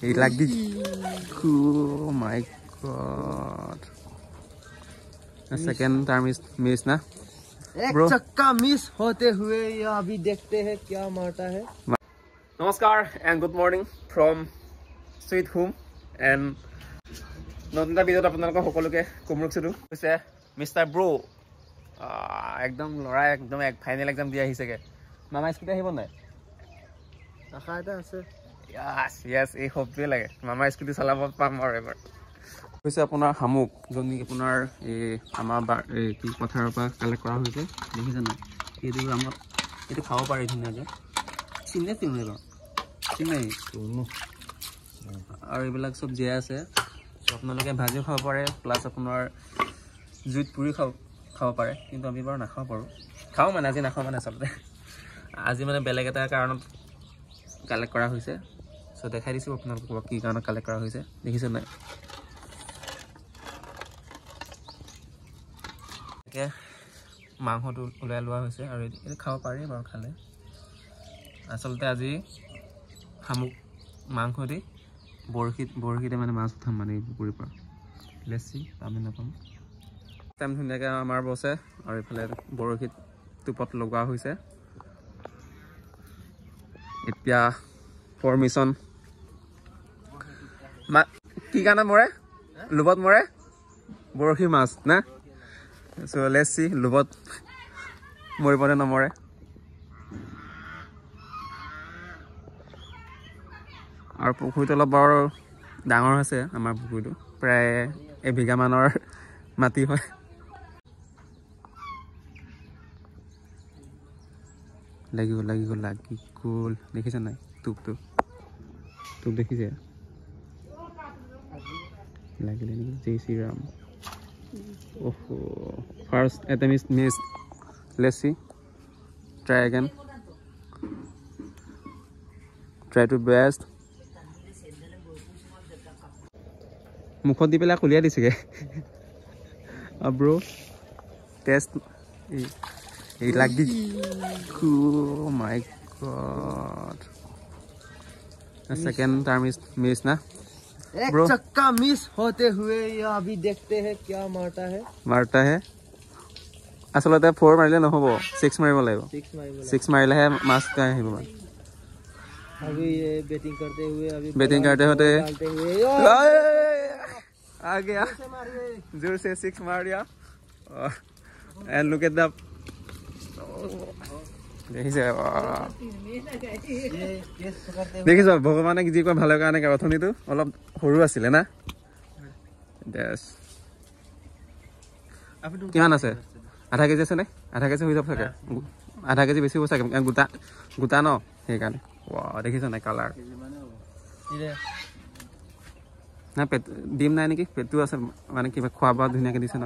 It like this. Oh my god. The second time is miss ना? एक चक्का miss होते हुए ये अभी देखते हैं क्या मारता है. Namaskar and good morning from Sweet Home and নতুন এটা ভিডিঅ'ত আপোনালোকক সকলোকে কুমৰুক চুদু হৈছে মিষ্টাৰ ব্ৰো একদম লৰা একদম এক ফাইনেল এক্সাম দি আহিছেগে মামা স্কুটি আহিব নাই আশা এটা আছে yes এই হপটোৱে লাগে মামা স্কুটি চলাব পাম আৰু এবাৰ হৈছে আপোনাৰ হামুক যোননি আপোনাৰ এই আমাৰ কি পথাৰৰ পৰা কালেক্ট কৰা হৈছে দেখিছে নাই এইটো আমাৰ এইটো খাব পাৰি ধুনীয়াকৈ চিনে তিনে চিনাই আৰু এইবিলাক চব জীয়াই আছে আপোনালোকে ভাজিও খাব পাৰে প্লাছ আপোনাৰ জুইত পুৰি খাব পাৰে কিন্তু আমি বাৰু নাখাব পাৰোঁ খাওঁ মানে আজি নাখাওঁ মানে আচলতে আজি মানে বেলেগ এটা কাৰণত কালেক্ট কৰা হৈছে চ' দেখাই দিছোঁ আপোনালোকক কি কাৰণত কালেক্ট কৰা হৈছে দেখিছে নাই তাকে মাংসটো ওলাই লোৱা হৈছে আৰু এইটো খাব পাৰি বাৰু খালে আচলতে আজি শামুক মাংস দি বৰশীতে মানে মাছ উঠাম মানে এই পুখুৰীৰ পৰা লেচি আমি নাপাম টাইম ধুনীয়াকৈ আমাৰ বছে আৰু এইফালে বৰশীত টোপত লগোৱা হৈছে এতিয়া ফৰ্মিশ্যন কি কাৰণে মৰে লোভত মৰে বৰশী মাছ না চ' লেচি লোভত মৰিবনে নমৰে আৰু পুখুৰীটো অলপ বৰ ডাঙৰ হৈছে আমাৰ পুখুৰীটো প্ৰায় এবিঘামানৰ মাটি হয় লাগি গ'ল দেখিছে নাই টোপটো দেখিছে লাগিলে নেকি জয় শ্ৰীৰাম অ'হো first attempt is miss let's see try again try to best মুখত দি পেলাই কলিয়াই দিছেগে ব্ৰো টেষ্ট এই লাগ দি oh my god the second time is miss ना एक चक्का मिस होते हुए ये अभी देखते हैं क्या मारता है আচলতে 4 মাৰিলে নহব 6 মাৰিব লাগিব 6 মাৰিলেহে মাছটা আহিব अभी ये बैटिंग करते होते आ गया जोर से 6 मार दिया and look at the দেখিছ ভগৱানে যি কয় ভালৰ কাৰণে অথনিটো অলপ সৰু আছিলে না কিমান আছে আধা কেজি আছে নে আধা কেজি হৈ যাব চাগে আধা কেজি বেছি হ'ব চাগে গোটা ন সেইকাৰণে দেখিছ নাই কালাৰ না পেট ডিম নাই নেকি পেটটো আছে মানে কিবা খোৱা বোৱা ধুনীয়াকৈ দিছে ন